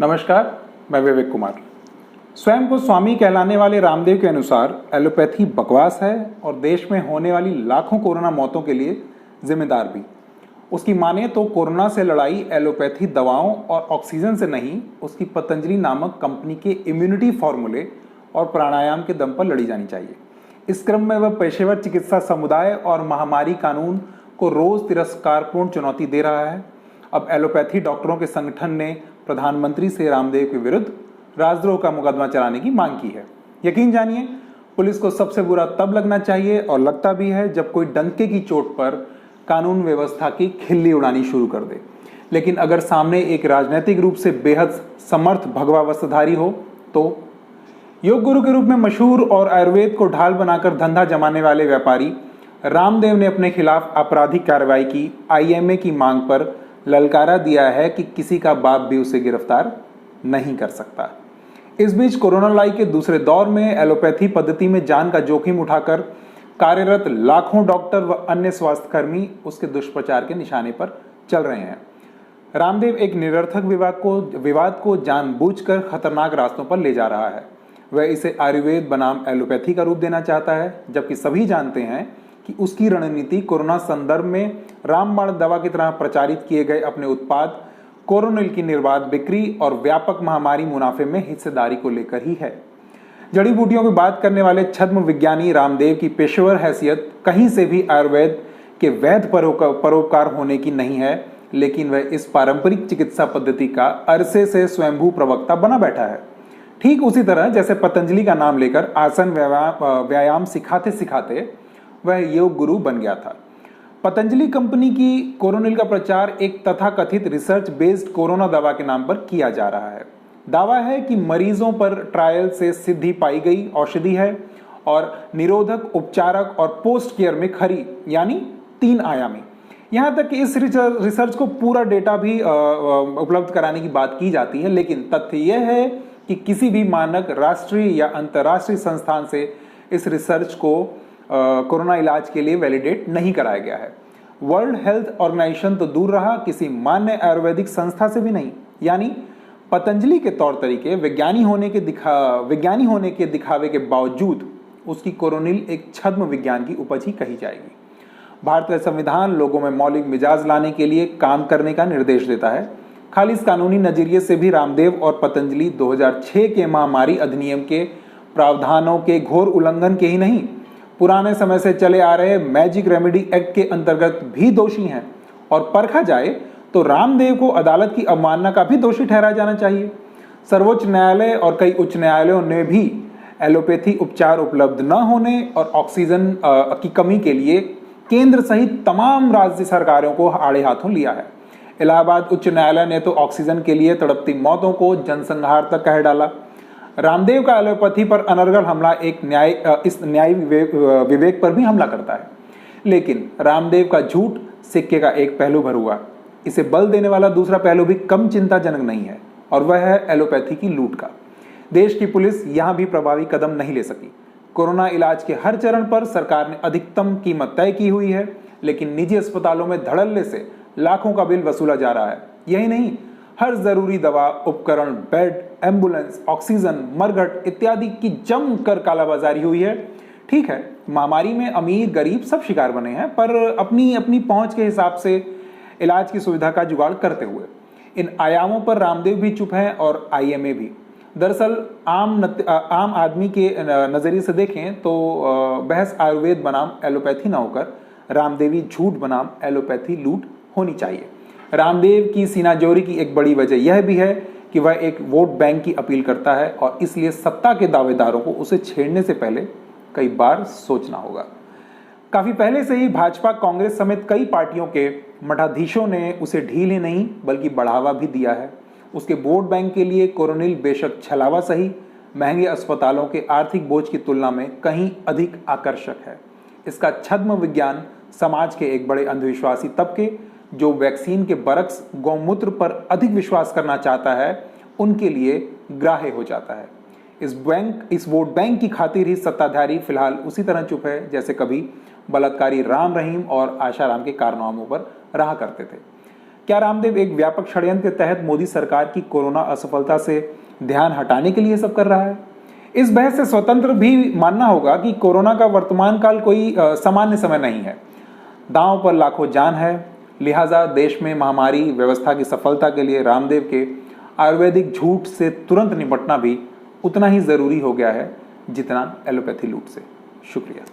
नमस्कार, मैं विवेक कुमार। स्वयं को स्वामी कहलाने वाले रामदेव के अनुसार एलोपैथी बकवास है और देश में होने वाली लाखों कोरोना मौतों के लिए जिम्मेदार भी। उसकी माने तो कोरोना से लड़ाई एलोपैथी दवाओं और ऑक्सीजन से नहीं, उसकी पतंजलि नामक कंपनी के इम्यूनिटी फॉर्मूले और प्राणायाम के दम पर लड़ी जानी चाहिए। इस क्रम में वह पेशेवर चिकित्सा समुदाय और महामारी कानून को रोज तिरस्कारपूर्ण चुनौती दे रहा है। अब एलोपैथी डॉक्टरों के संगठन ने प्रधानमंत्री से रामदेव के विरुद्ध राजद्रोह का मुकदमा चलाने की मांग की है। यकीन जानिए, पुलिस को सबसे बुरा तब लगना चाहिए और लगता भी है जब कोई डंके की चोट पर कानून व्यवस्था की खिल्ली उड़ानी शुरू कर दे। लेकिन अगर सामने एक राजनीतिक रूप से बेहद समर्थ भगवा वस्त्रधारी हो तो योग गुरु के रूप में मशहूर और आयुर्वेद को ढाल बनाकर धंधा जमाने वाले व्यापारी रामदेव ने अपने खिलाफ आपराधिक कार्रवाई की आईएमए की मांग पर ललकारा दिया है कि किसी का बाप भी उसे गिरफ्तार नहीं कर सकता। इस बीच कोरोना लड़ाई के दूसरे दौर में एलोपैथी पद्धति में जान का जोखिम उठाकर कार्यरत लाखों डॉक्टर व अन्य स्वास्थ्यकर्मी उसके दुष्प्रचार के निशाने पर चल रहे हैं। रामदेव एक निरर्थक विवाद को जानबूझकर खतरनाक रास्तों पर ले जा रहा है। वह इसे आयुर्वेद बनाम एलोपैथी का रूप देना चाहता है, जबकि सभी जानते हैं कि उसकी रणनीति कोरोना संदर्भ में रामबाण दवा की तरह प्रचारित किए गए अपने उत्पाद कोरोनिल की निर्बाध बिक्री और व्यापक महामारी मुनाफे में हिस्सेदारी को लेकर ही है। जड़ी बूटियों की बात करने वाले छद्म विज्ञानी रामदेव की पेशेवर हैसियत कहीं से भी आयुर्वेद के वैध परोपकार होने की नहीं है, लेकिन वह इस पारंपरिक चिकित्सा पद्धति का अरसे से स्वयंभू प्रवक्ता बना बैठा है। ठीक उसी तरह जैसे पतंजलि का नाम लेकर आसन व्यायाम सिखाते सिखाते वह योग गुरु बन गया था। पतंजलि कंपनी की कोरोनिल का प्रचार एक तथाकथित रिसर्च बेस्ड कोरोना दवा के नाम पर किया जा रहा है। दावा है कि मरीजों पर ट्रायल से सिद्धि पाई गई औषधि है और निरोधक, उपचारक और पोस्ट केयर में खरी, यानी 3 आयामी। यहां तक कि इस रिसर्च को पूरा डेटा भी उपलब्ध कराने की बात की जाती है, लेकिन तथ्य यह है कि किसी भी मानक राष्ट्रीय या अंतर्राष्ट्रीय संस्थान से इस रिसर्च को कोरोना इलाज के लिए वैलिडेट नहीं कराया गया है। वर्ल्ड हेल्थ ऑर्गेनाइजेशन तो दूर रहा, किसी मान्य आयुर्वेदिक संस्था से भी नहीं। यानी पतंजलि के तौर तरीके विज्ञानी होने के दिखावे के बावजूद उसकी कोरोनिल एक छद्म विज्ञान की उपज ही कही जाएगी। भारत का संविधान लोगों में मौलिक मिजाज लाने के लिए काम करने का निर्देश देता है। खाली इस कानूनी नजरिए से भी रामदेव और पतंजलि 2006 के महामारी अधिनियम के प्रावधानों के घोर उल्लंघन के ही नहीं, पुराने समय से चले आ रहे मैजिक रेमेडी एक्ट के अंतर्गत भी दोषी हैं। और परखा जाए तो रामदेव को अदालत की अवमानना का भी दोषी ठहराया जाना चाहिए। सर्वोच्च न्यायालय और कई उच्च न्यायालयों ने भी एलोपैथी उपचार उपलब्ध न होने और ऑक्सीजन की कमी के लिए केंद्र सहित तमाम राज्य सरकारों को आड़े हाथों लिया है। इलाहाबाद उच्च न्यायालय ने तो ऑक्सीजन के लिए तड़पती मौतों को जनसंहार तक कह डाला। रामदेव का एलोपैथी पर अनर्गल हमला इस न्यायिक विवेक पर भी हमला करता है। लेकिन रामदेव का झूठ सिक्के का एक पहलू भर हुआ। इसे बल देने वाला दूसरा पहलू भी कम चिंताजनक नहीं है, और वह है एलोपैथी की लूट का। देश की पुलिस यहां भी प्रभावी कदम नहीं ले सकी। कोरोना इलाज के हर चरण पर सरकार ने अधिकतम कीमत तय की हुई है, लेकिन निजी अस्पतालों में धड़ल्ले से लाखों का बिल वसूला जा रहा है। यही नहीं, हर जरूरी दवा, उपकरण, बेड, एम्बुलेंस, ऑक्सीजन, मरघट इत्यादि की जमकर कालाबाजारी हुई है। ठीक है, महामारी में अमीर गरीब सब शिकार बने हैं, पर अपनी अपनी पहुंच के हिसाब से इलाज की सुविधा का जुगाड़ करते हुए। इन आयामों पर रामदेव भी चुप हैं और आईएमए भी। दरअसल आम आदमी के नजरिए से देखें तो बहस आयुर्वेद बनाम एलोपैथी न होकर रामदेवी झूठ बनाम एलोपैथी लूट होनी चाहिए। रामदेव की सीनाजोरी की एक बड़ी वजह यह भी है कि वह एक वोट बैंक की अपील करता है, और इसलिए सत्ता के दावेदारों को उसे छेड़ने से पहले कई बार सोचना होगा। काफी पहले से ही भाजपा, कांग्रेस समेत कई पार्टियों के मठाधीशों ने उसे ढील ही नहीं बल्कि बढ़ावा भी दिया है। उसके वोट बैंक के लिए कोरोनिल बेशक छलावा सही, महंगे अस्पतालों के आर्थिक बोझ की तुलना में कहीं अधिक आकर्षक है। इसका छद्म विज्ञान समाज के एक बड़े अंधविश्वासी तबके, जो वैक्सीन के बरक्स गौमूत्र पर अधिक विश्वास करना चाहता है, उनके लिए ग्राह्य हो जाता है। इस वोट बैंक की खातिर ही सत्ताधारी फिलहाल उसी तरह चुप है जैसे कभी बलात्कारी राम रहीम और आशाराम के कारनामों पर रहा करते थे। क्या रामदेव एक व्यापक षड्यंत्र के तहत मोदी सरकार की कोरोना असफलता से ध्यान हटाने के लिए सब कर रहा है? इस बहस से स्वतंत्र भी मानना होगा कि कोरोना का वर्तमान काल कोई सामान्य समय नहीं है। दांव पर लाखों जान है, लिहाजा देश में महामारी व्यवस्था की सफलता के लिए रामदेव के आयुर्वेदिक झूठ से तुरंत निपटना भी उतना ही जरूरी हो गया है जितना एलोपैथी लूट से। शुक्रिया।